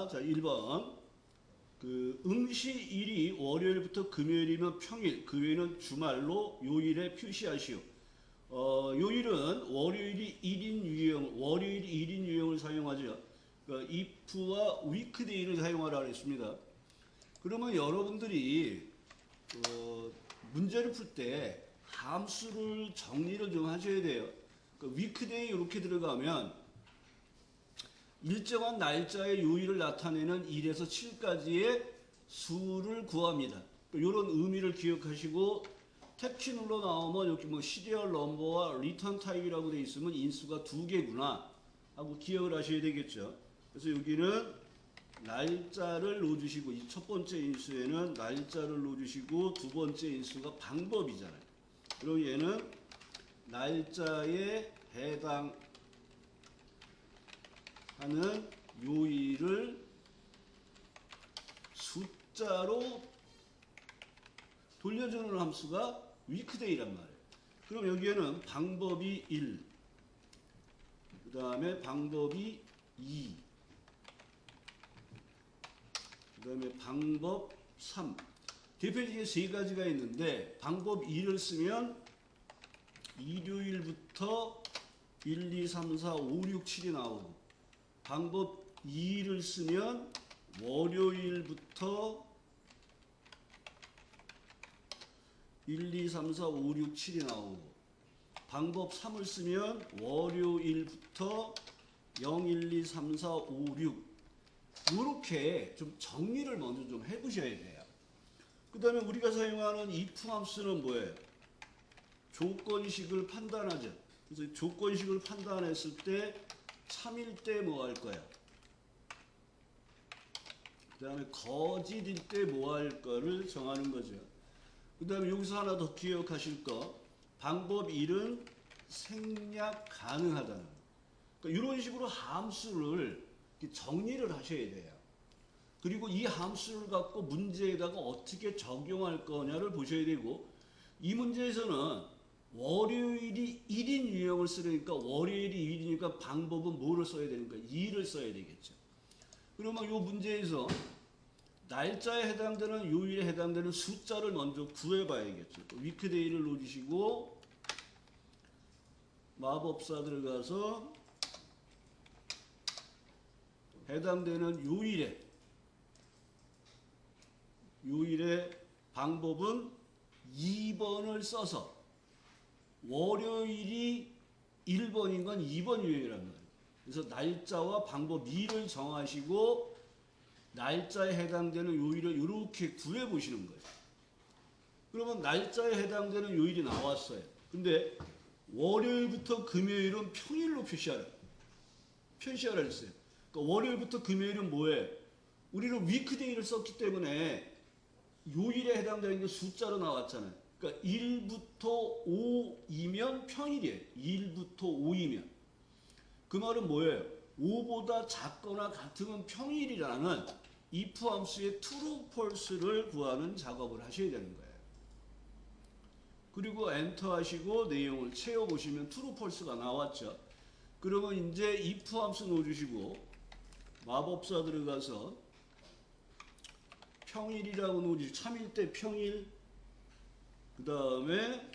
자, 1번. 응시일이 월요일부터 금요일이면 평일, 그 외에는 주말로 요일에 표시하시오. 요일은 월요일이 1인 유형, 월요일이 1인 유형을 사용하죠. 그러니까 if와 weekday를 사용하라 그랬습니다. 그러면 여러분들이 문제를 풀 때 함수를 정리를 좀 하셔야 돼요. 그러니까 weekday 이렇게 들어가면 일정한 날짜의 요일을 나타내는 1에서 7까지의 수를 구합니다. 이런 의미를 기억하시고 탭키 눌러 나오면 여기 뭐 시리얼 넘버와 리턴 타입이라고 되어 있으면 인수가 2개구나 하고 기억을 하셔야 되겠죠. 그래서 여기는 날짜를 넣어주시고 이 첫 번째 인수에는 날짜를 넣어주시고 두 번째 인수가 방법이잖아요. 그럼 얘는 날짜에 해당하는 요일을 숫자로 돌려주는 함수가 weekday란 말이에요. 그럼 여기에는 방법이 1, 그 다음에 방법이 2, 그 다음에 방법 3. 대표적인 세 가지가 있는데 방법 2를 쓰면 일요일부터 1, 2, 3, 4, 5, 6, 7이 나오고 방법 2를 쓰면 월요일부터 1, 2, 3, 4, 5, 6, 7이 나오고 방법 3을 쓰면 월요일부터 0, 1, 2, 3, 4, 5, 6 이렇게 좀 정리를 먼저 좀 해보셔야 돼요. 그 다음에 우리가 사용하는 if 함수는 뭐예요? 조건식을 판단하죠. 그래서 조건식을 판단했을 때 참일 때 뭐 할 거야? 그 다음에 거짓일 때 뭐 할 거를 정하는 거죠. 그 다음에 여기서 하나 더 기억하실 거. 방법 1은 생략 가능하다는 거. 그러니까 이런 식으로 함수를 정리를 하셔야 돼요. 그리고 이 함수를 갖고 문제에다가 어떻게 적용할 거냐를 보셔야 되고 이 문제에서는 월요일이 1인 유형을 쓰려니까 월요일이 1이니까 방법은 뭐를 써야 되는가? 2를 써야 되겠죠. 그러면 이 문제에서 날짜에 해당되는 요일에 해당되는 숫자를 먼저 구해봐야겠죠. 위크데이를 넣어주시고 마법사 들어가서 해당되는 요일의 방법은 2번을 써서 월요일이 1번인 건 2번 유형이란 말이에요. 그래서 날짜와 방법 2를 정하시고 날짜에 해당되는 요일을 이렇게 구해보시는 거예요. 그러면 날짜에 해당되는 요일이 나왔어요. 근데 월요일부터 금요일은 평일로 표시하라 했어요. 그러니까 월요일부터 금요일은 뭐예요? 우리는 위크데이를 썼기 때문에 요일에 해당되는 게 숫자로 나왔잖아요. 그러니까 1부터 5이면 평일이에요. 1부터 5이면. 그 말은 뭐예요? 5보다 작거나 같으면 평일이라는 if 함수의 true, false를 구하는 작업을 하셔야 되는 거예요. 그리고 엔터 하시고 내용을 채워보시면 true, false가 나왔죠. 그러면 이제 if 함수 넣어주시고 마법사 들어가서 평일이라고 넣어주시고 참일 때 평일 그 다음에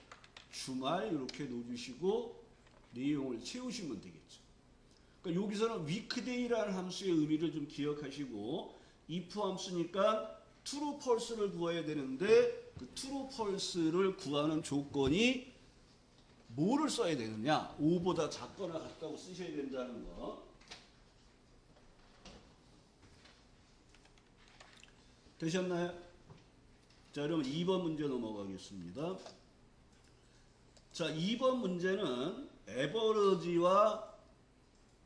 주말 이렇게 넣어주시고 내용을 채우시면 되겠죠. 그러니까 여기서는 weekday라는 함수의 의미를 좀 기억하시고 if 함수니까 true, false를 구해야 되는데 그 true, false를 구하는 조건이 뭐를 써야 되느냐? 5보다 작거나 같다고 쓰셔야 된다는 거. 되셨나요? 자, 그러면 2번 문제 넘어가겠습니다. 자, 2번 문제는 에버러지와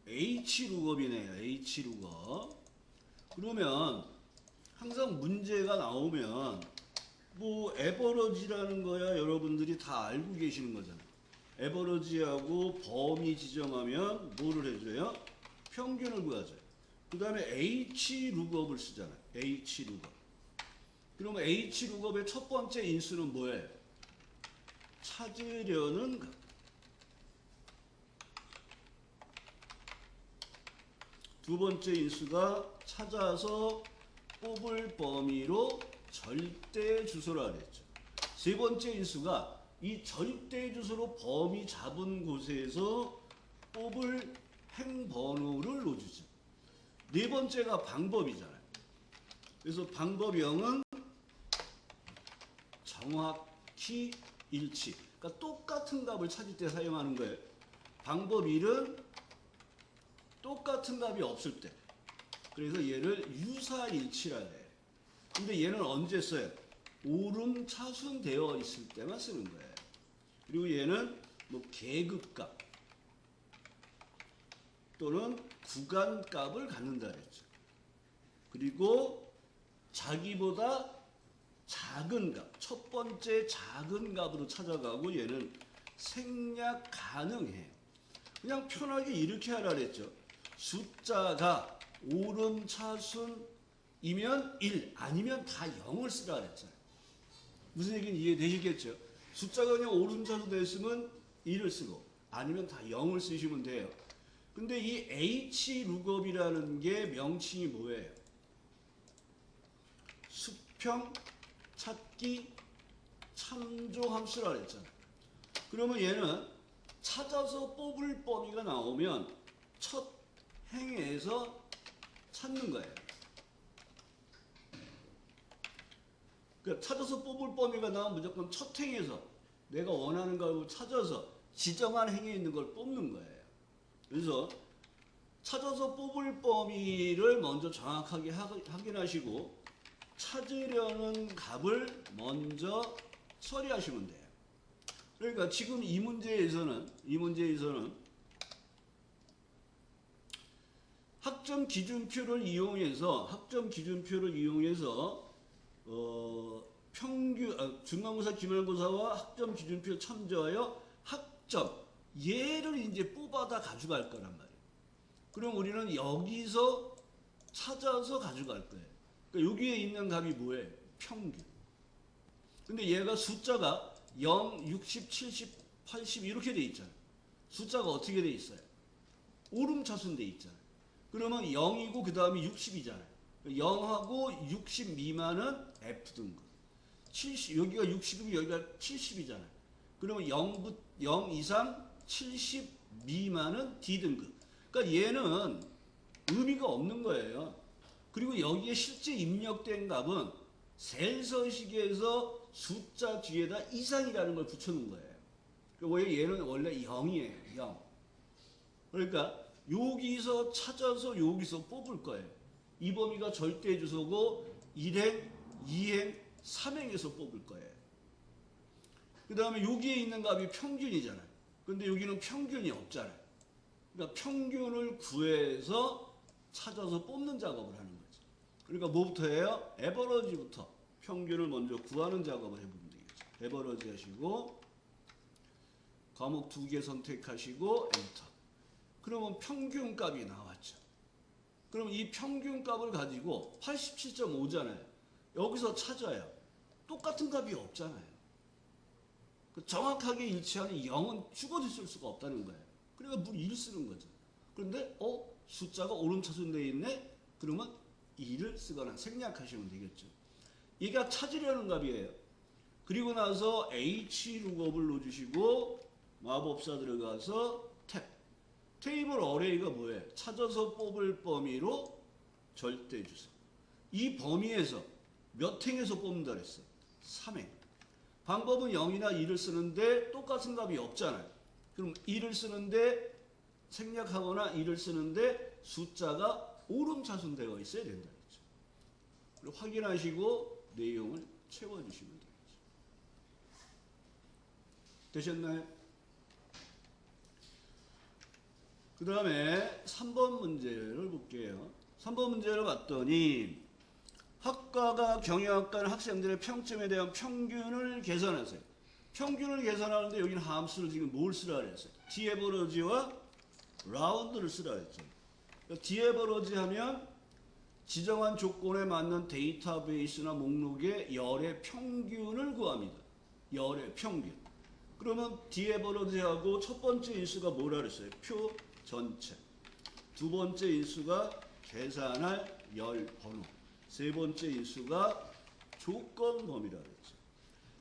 H룩업이네요. H룩업. 그러면 항상 문제가 나오면 뭐 에버러지라는 거야 여러분들이 다 알고 계시는 거잖아요. 에버러지하고 범위 지정하면 뭐를 해줘요? 평균을 구하죠. 그 다음에 H룩업을 쓰잖아요. H룩업. 그러면 H룩업의 첫 번째 인수는 뭐예요? 찾으려는 값. 두 번째 인수가 찾아서 뽑을 범위로 절대 주소라 그랬죠. 세 번째 인수가 이 절대 주소로 범위 잡은 곳에서 뽑을 행번호를 넣어주죠. 네 번째가 방법이잖아요. 그래서 방법 0은 정확히 일치. 그러니까 똑같은 값을 찾을 때 사용하는 거예요. 방법 1은 똑같은 값이 없을 때. 그래서 얘를 유사일치라 해요. 근데 얘는 언제 써요? 오름차순되어 있을 때만 쓰는 거예요. 그리고 얘는 뭐 계급값 또는 구간값을 갖는다 그랬죠. 그리고 자기보다 작은 값, 첫 번째 작은 값으로 찾아가고 얘는 생략 가능해요. 그냥 편하게 이렇게 하라 그랬죠. 숫자가 오름차순이면 1, 아니면 다 0을 쓰라 그랬잖아요. 무슨 얘기인지 이해되시겠죠? 숫자가 그냥 오름차순 됐으면 1을 쓰고 아니면 다 0을 쓰시면 돼요. 근데 이 HLOOKUP이라는 게 명칭이 뭐예요? 수평 찾기 참조 함수라 그랬잖아요. 그러면 얘는 찾아서 뽑을 범위가 나오면 첫 행에서 찾는 거예요. 그러니까 찾아서 뽑을 범위가 나오면 무조건 첫 행에서 내가 원하는 걸 찾아서 지정한 행에 있는 걸 뽑는 거예요. 그래서 찾아서 뽑을 범위를 먼저 정확하게 확인하시고 찾으려는 값을 먼저 처리하시면 돼요. 그러니까 지금 이 문제에서는 학점 기준표를 이용해서 중간고사, 기말고사와 학점 기준표 참조하여 학점 얘를 이제 뽑아다 가져갈 거란 말이에요. 그럼 우리는 여기서 찾아서 가져갈 거예요. 그러니까 여기에 있는 값이 뭐예요? 평균. 근데 얘가 숫자가 0, 60, 70, 80 이렇게 돼 있잖아요. 숫자가 어떻게 돼 있어요? 오름차순 돼 있잖아요. 그러면 0이고 그 다음에 60이잖아요. 0하고 60 미만은 F 등급. 70, 여기가 60이고 여기가 70이잖아요. 그러면 0 이상 70 미만은 D 등급. 그러니까 얘는 의미가 없는 거예요. 그리고 여기에 실제 입력된 값은 셀서식에서 숫자 뒤에다 이상이라는 걸 붙여놓은 거예요. 그러니까 얘는 원래 0이에요. 0. 그러니까 여기서 찾아서 여기서 뽑을 거예요. 이 범위가 절대 주소고 1행, 2행, 3행에서 뽑을 거예요. 그 다음에 여기에 있는 값이 평균이잖아요. 근데 여기는 평균이 없잖아요. 그러니까 평균을 구해서 찾아서 뽑는 작업을 하는 거죠. 그러니까 뭐부터 해요? 에버러지부터 평균을 먼저 구하는 작업을 해보면 되겠죠. 에버러지 하시고 과목 2개 선택하시고 엔터. 그러면 평균값이 나왔죠. 그럼 이 평균값을 가지고 87.5잖아요. 여기서 찾아요. 똑같은 값이 없잖아요. 정확하게 일치하는 0은 죽어도 쓸 수가 없다는 거예요. 그러니까 물 1 쓰는 거죠. 그런데 숫자가 오름차순되어 있네? 그러면 2를 쓰거나 생략하시면 되겠죠. 얘가 찾으려는 값이에요. 그리고 나서 HLOOKUP을 넣어주시고 마법사 들어가서 탭. 테이블 어레이가 뭐예요? 찾아서 뽑을 범위로 절대 주소. 이 범위에서 몇 행에서 뽑는다 그랬어? 3행. 방법은 0이나 2를 쓰는데 똑같은 값이 없잖아요. 그럼 2를 쓰는데 생략하거나 2를 쓰는데 숫자가 오름차순되어 있어야 된다 그랬죠. 그리고 확인하시고 내용을 채워주시면 되겠죠. 되셨나요? 그 다음에 3번 문제를 볼게요. 3번 문제를 봤더니 학과가 경영학과는 학생들의 평점에 대한 평균을 계산하세요. 평균을 계산하는데 여기는 함수를 지금 뭘 쓰라 그랬어요? 디에버러지와 라운드를 쓰라 그랬죠. 디에버러지 하면 지정한 조건에 맞는 데이터베이스나 목록의 열의 평균을 구합니다. 열의 평균. 그러면 디에버러지하고 첫 번째 인수가 뭐라 그랬어요? 표 전체. 두 번째 인수가 계산할 열 번호. 세 번째 인수가 조건 범위라 그랬죠.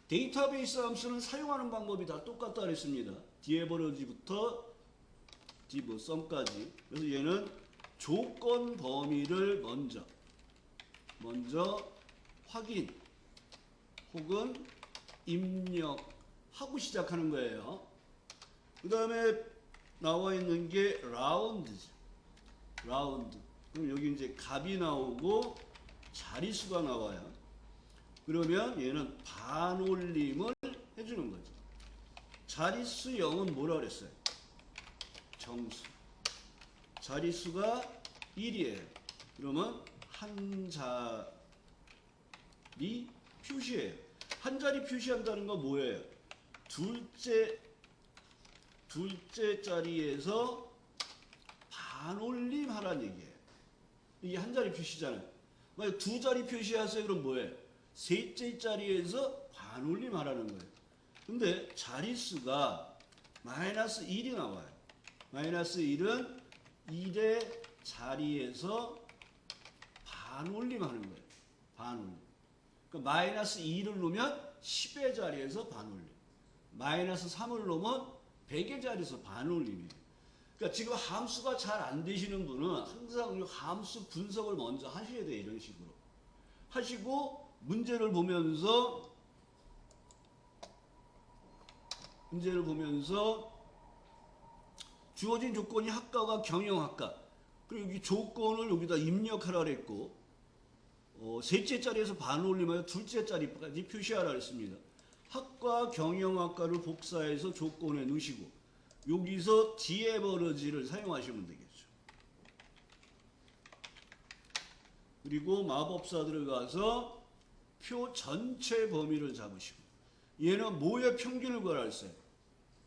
데이터베이스 함수는 사용하는 방법이 다 똑같다 그랬습니다. 디에버러지부터 썸까지. 그래서 얘는 조건 범위를 먼저 확인 혹은 입력하고 시작하는 거예요. 그 다음에 나와 있는 게 라운드죠. 라운드. 그럼 여기 이제 값이 나오고 자릿수가 나와요. 그러면 얘는 반올림을 해주는 거죠. 자릿수 0은 뭐라 그랬어요? 정수. 자릿수가 1이에요. 그러면 한 자리 표시예요. 한 자리 표시한다는 건 뭐예요? 둘째 자리에서 반올림 하라는 얘기예요. 이게 한 자리 표시잖아요. 만약 두 자리 표시하세요. 그럼 뭐예요? 셋째 자리에서 반올림 하라는 거예요. 근데 자릿수가 마이너스 1이 나와요. 마이너스 1은 1의 자리에서 반올림 하는 거예요. 반올림. 그러니까 마이너스 2를 놓으면 10의 자리에서 반올림. 마이너스 3을 놓으면 100의 자리에서 반올림이에요. 그러니까 지금 함수가 잘 안 되시는 분은 항상 함수 분석을 먼저 하셔야 돼요. 이런 식으로. 하시고 문제를 보면서 주어진 조건이 학과가 경영학과. 그리고 여기 조건을 여기다 입력하라 그랬고, 셋째 자리에서 반올림하여 둘째 자리까지 표시하라 그랬습니다. 학과 경영학과를 복사해서 조건에 넣으시고, 여기서 디에버러지를 사용하시면 되겠죠. 그리고 마법사 들어가서 표 전체 범위를 잡으시고, 얘는 뭐의 평균을 구하라 했어요?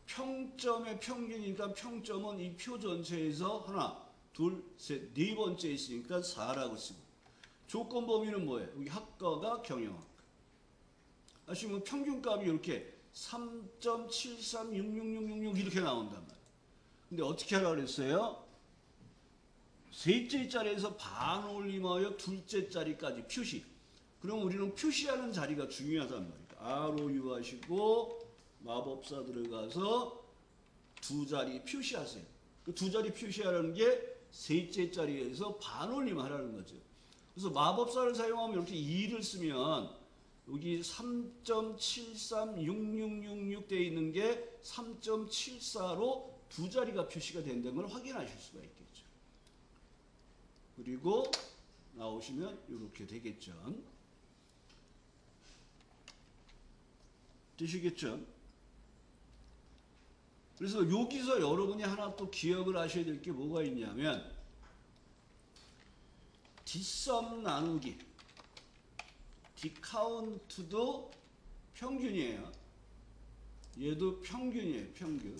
평점의 평균이니까 평점은 이 표 전체에서 하나, 둘, 셋, 네 번째 있으니까 4라고 쓰고, 조건 범위는 뭐예요? 여기 학과가 경영학과. 아시면 평균값이 이렇게 3.736666 이렇게 나온단 말이에요. 근데 어떻게 하라고 그랬어요? 셋째 자리에서 반올림하여 둘째 자리까지 표시. 그럼 우리는 표시하는 자리가 중요하단 말이에요. ROU 하시고 마법사 들어가서 두 자리 표시하세요. 그 두 자리 표시하라는 게 셋째 자리에서 반올림 하라는 거죠. 그래서 마법사를 사용하면 이렇게 2를 쓰면 여기 3.736666 되어 있는 게 3.74로 두 자리가 표시가 된다는 걸 확인하실 수가 있겠죠. 그리고 나오시면 이렇게 되겠죠. 되시겠죠? 그래서 여기서 여러분이 하나 또 기억을 하셔야 될 게 뭐가 있냐면 뒷섬 나누기 디카운트도 평균이에요. 얘도 평균이에요. 평균.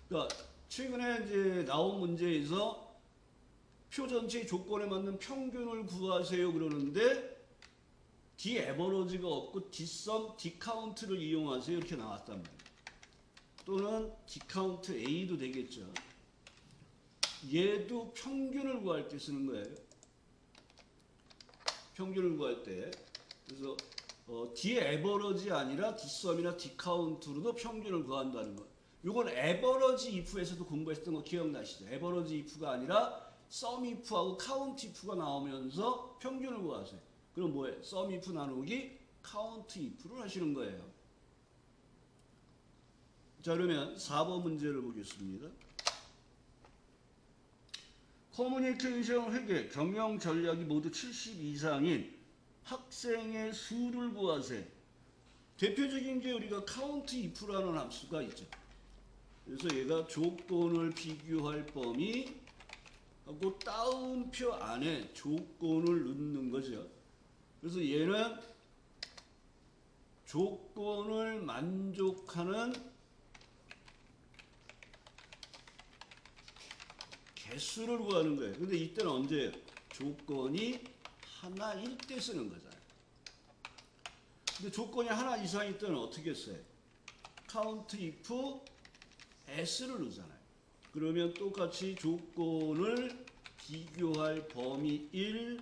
그러니까 최근에 이제 나온 문제에서 표 전체의 조건에 맞는 평균을 구하세요 그러는데 디에버러지가 없고 뒷섬 디카운트를 이용하세요 이렇게 나왔단 말이에요. 또는 디카운트 A도 되겠죠. 얘도 평균을 구할 때 쓰는 거예요. 평균을 구할 때. 그래서 디에버러지 아니라 뒷섬이나 디카운트로도 평균을 구한다는 거. 이건 에버러지 if에서도 공부했던 거 기억나시죠? 에버러지 if가 아니라 썸 if하고 카운트 if가 나오면서 평균을 구하세요. 그럼 뭐예요? 썸 if 나누기 카운트 if를 하시는 거예요. 자, 그러면 4번 문제를 보겠습니다. 커뮤니케이션 회계, 경영 전략이 모두 70 이상인 학생의 수를 구하세요. 대표적인 게 우리가 카운트 if라는 함수가 있죠. 그래서 얘가 조건을 비교할 범위 하고 따옴표 안에 조건을 넣는 거죠. 그래서 얘는 조건을 만족하는 개수를 구하는 거예요. 근데 이때는 언제예요? 조건이 하나일 때 쓰는 거잖아요. 근데 조건이 하나 이상일 때는 어떻게 써요? count if s를 넣잖아요. 그러면 똑같이 조건을 비교할 범위 1,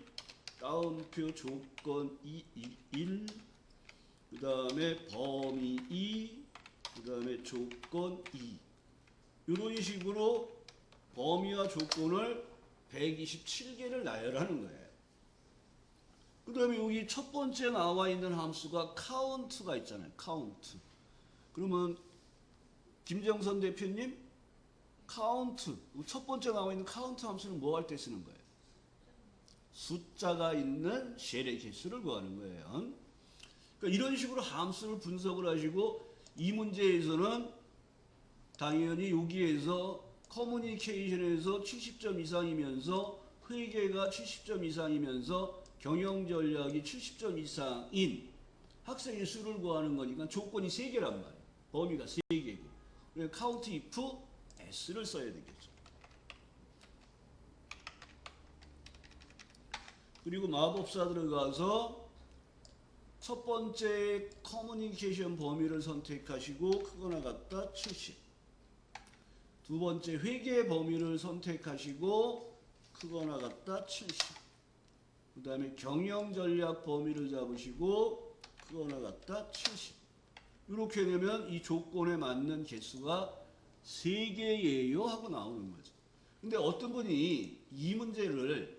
따옴표 조건 1, 그 다음에 범위 2, 그 다음에 조건 2. 이런 식으로 범위와 조건을 127개를 나열하는 거예요. 그 다음에 여기 첫 번째 나와 있는 함수가 count가 있잖아요. count. 그러면 김정선 대표님, count, 첫 번째 나와 있는 count 함수는 뭐 할 때 쓰는 거예요? 숫자가 있는 쉘의 개수를 구하는 거예요. 그러니까 이런 식으로 함수를 분석을 하시고 이 문제에서는 당연히 여기에서 커뮤니케이션에서 70점 이상이면서 회계가 70점 이상이면서 경영전략이 70점 이상인 학생의 수를 구하는 거니까 조건이 3개란 말이에요. 범위가 3개고. 그래서 count if s를 써야 되겠죠. 그리고 마법사 들어가서 첫 번째 커뮤니케이션 범위를 선택하시고 크거나 같다 70. 두 번째 회계 범위를 선택하시고 크거나 같다 70. 그 다음에 경영 전략 범위를 잡으시고 크거나 같다 70. 이렇게 되면 이 조건에 맞는 개수가 3개예요 하고 나오는 거죠. 근데 어떤 분이 이 문제를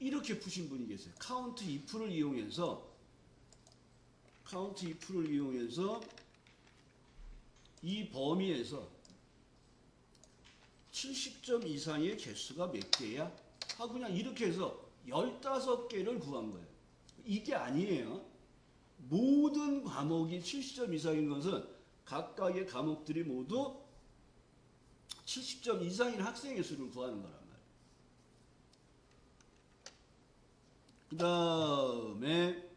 이렇게 푸신 분이 계세요. count if를 이용해서 이 범위에서 70점 이상의 개수가 몇 개야? 하고 그냥 이렇게 해서 15개를 구한 거예요. 이게 아니에요. 모든 과목이 70점 이상인 것은 각각의 과목들이 모두 70점 이상인 학생의 수를 구하는 거란 말이에요. 그 다음에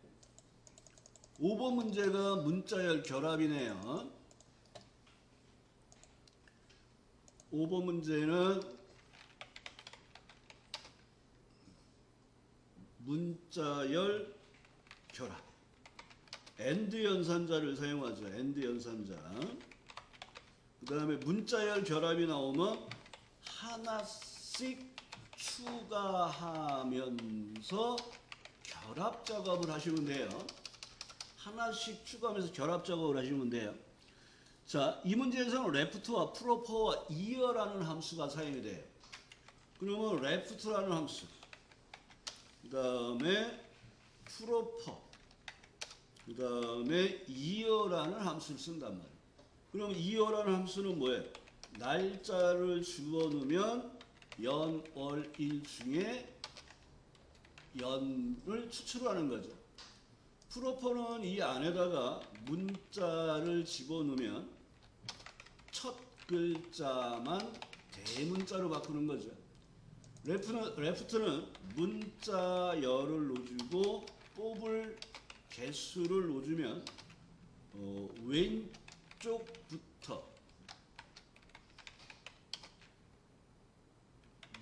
5번 문제가 문자열 결합이네요. 5번 문제는 문자열 결합. AND 연산자를 사용하죠. AND 연산자. 그 다음에 문자열 결합이 나오면 하나씩 추가하면서 결합 작업을 하시면 돼요. 하나씩 추가하면서 결합 작업을 하시면 돼요. 자, 이 문제에서는 left와 proper와 ear라는 함수가 사용이 돼요. 그러면 left라는 함수, 그 다음에 proper, 그 다음에 ear라는 함수를 쓴단 말이에요. 그럼 ear라는 함수는 뭐예요? 날짜를 주어놓으면 연, 월, 일 중에 연을 추출하는 거죠. 프로퍼는 이 안에다가 문자를 집어넣으면 첫 글자만 대문자로 바꾸는 거죠. 레프트는 문자열을 넣어주고 뽑을 개수를 넣어주면 왼쪽부터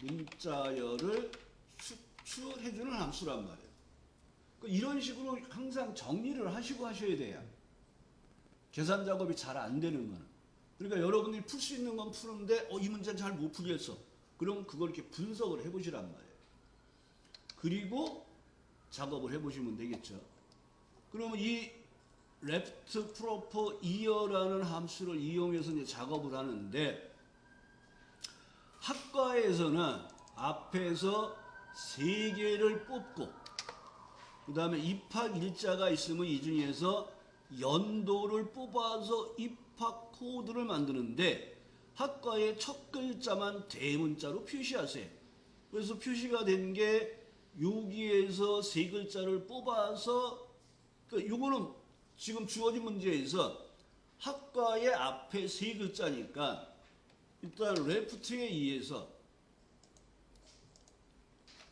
문자열을 추출해주는 함수란 말이에요. 이런 식으로 항상 정리를 하시고 하셔야 돼요. 계산 작업이 잘 안 되는 거는. 그러니까 여러분들이 풀 수 있는 건 푸는데 이 문제는 잘 못 풀겠어. 그럼 그걸 이렇게 분석을 해보시란 말이에요. 그리고 작업을 해보시면 되겠죠. 그러면 이 left, proper, ear라는 함수를 이용해서 이제 작업을 하는데 학과에서는 앞에서 3개를 뽑고 그 다음에 입학 일자가 있으면 이 중에서 연도를 뽑아서 입학 코드를 만드는데 학과의 첫 글자만 대문자로 표시하세요. 그래서 표시가 된 게 여기에서 3글자를 뽑아서 이거는 지금 주어진 문제에서 학과의 앞에 3글자니까 일단 레프트에 의해서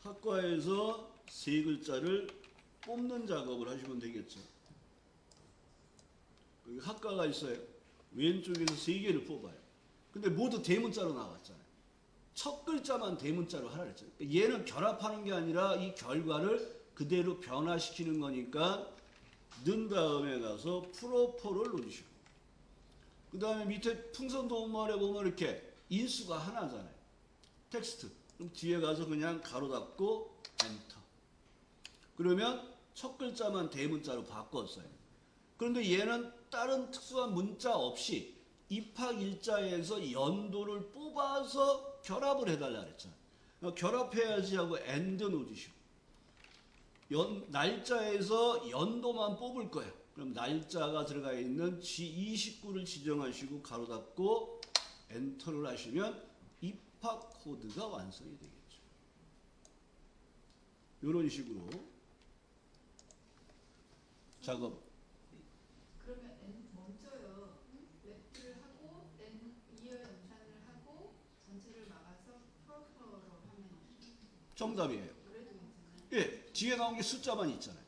학과에서 3글자를 뽑는 작업을 하시면 되겠죠. 여기 학과가 있어요. 왼쪽에서 3개를 뽑아요. 근데 모두 대문자로 나왔잖아요. 첫 글자만 대문자로 하라 그랬죠. 얘는 결합하는 게 아니라 이 결과를 그대로 변화시키는 거니까 넣은 다음에 가서 프로퍼를 넣어주시고 그 다음에 밑에 풍선 도움말에 보면 이렇게 인수가 하나잖아요. 텍스트. 그럼 뒤에 가서 그냥 가로 닫고 엔터. 그러면 첫 글자만 대문자로 바꿨어요. 그런데 얘는 다른 특수한 문자 없이 입학일자에서 연도를 뽑아서 결합을 해달라 그랬잖아요. 결합해야지 하고 엔드 놓으시고 날짜에서 연도만 뽑을 거예요. 그럼 날짜가 들어가 있는 G29를 지정하시고 가로 닫고 엔터를 하시면 입학 코드가 완성이 되겠죠. 이런 식으로 작업. 그러면 먼저요. 웹를 하고 이어 연산을 하고 전체를 막아서 프로퍼로 하면 정답이에요. 그래도 괜찮아요. 예, 뒤에 나온 게 숫자만 있잖아요.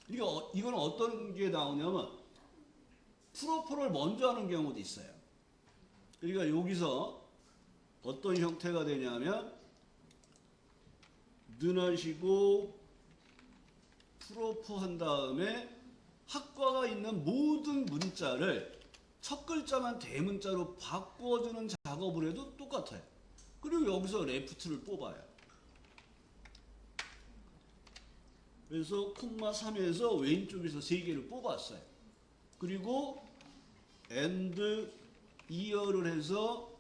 이건 어떤 게 나오냐면 프로포를 먼저 하는 경우도 있어요. 그러니까 여기서 어떤 형태가 되냐면 넣으시고 프로포 한 다음에 학과가 있는 모든 문자를 첫 글자만 대문자로 바꿔주는 작업을 해도 똑같아요. 그리고 여기서 레프트를 뽑아요. 그래서 콤마 3에서 왼쪽에서 3개를 뽑았어요. 그리고 and 이어를 해서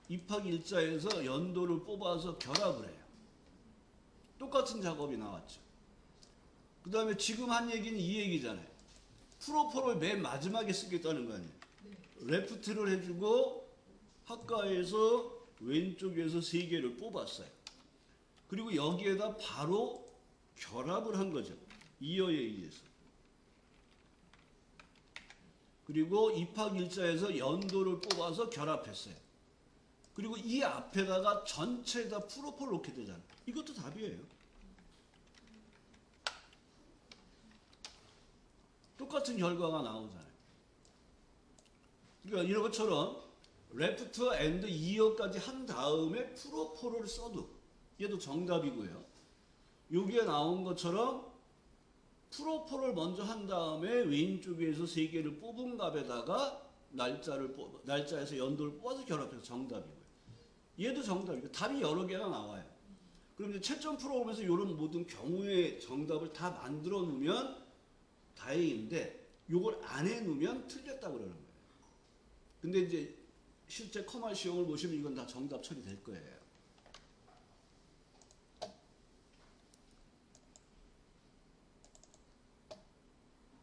입학일자에서 연도를 뽑아서 결합을 해요. 똑같은 작업이 나왔죠. 그 다음에 지금 한 얘기는 이 얘기잖아요. 프로포를 맨 마지막에 쓰겠다는 거 아니에요. 레프트를 해주고 학과에서 왼쪽에서 3개를 뽑았어요. 그리고 여기에다 바로 결합을 한 거죠. 이어에 의해서. 그리고 입학일자에서 연도를 뽑아서 결합했어요. 그리고 이 앞에다가 전체 다 프로포를 놓게 되잖아요. 이것도 답이에요. 똑같은 결과가 나오잖아요. 그러니까 이런 것처럼 레프트 앤드 이어까지 한 다음에 프로포를 써도 얘도 정답이고요. 여기에 나온 것처럼 프로포를 먼저 한 다음에 왼쪽에서 3개를 뽑은 값에다가 날짜에서 연도를 뽑아서 결합해서 정답이고요. 얘도 정답이고 답이 여러 개가 나와요. 그럼 이제 채점 프로그램에서 이런 모든 경우의 정답을 다 만들어 놓으면 다행인데 이걸 안 해놓으면 틀렸다고 그러는 거예요. 근데 이제 실제 커말 시험을 보시면 이건 다 정답 처리될 거예요.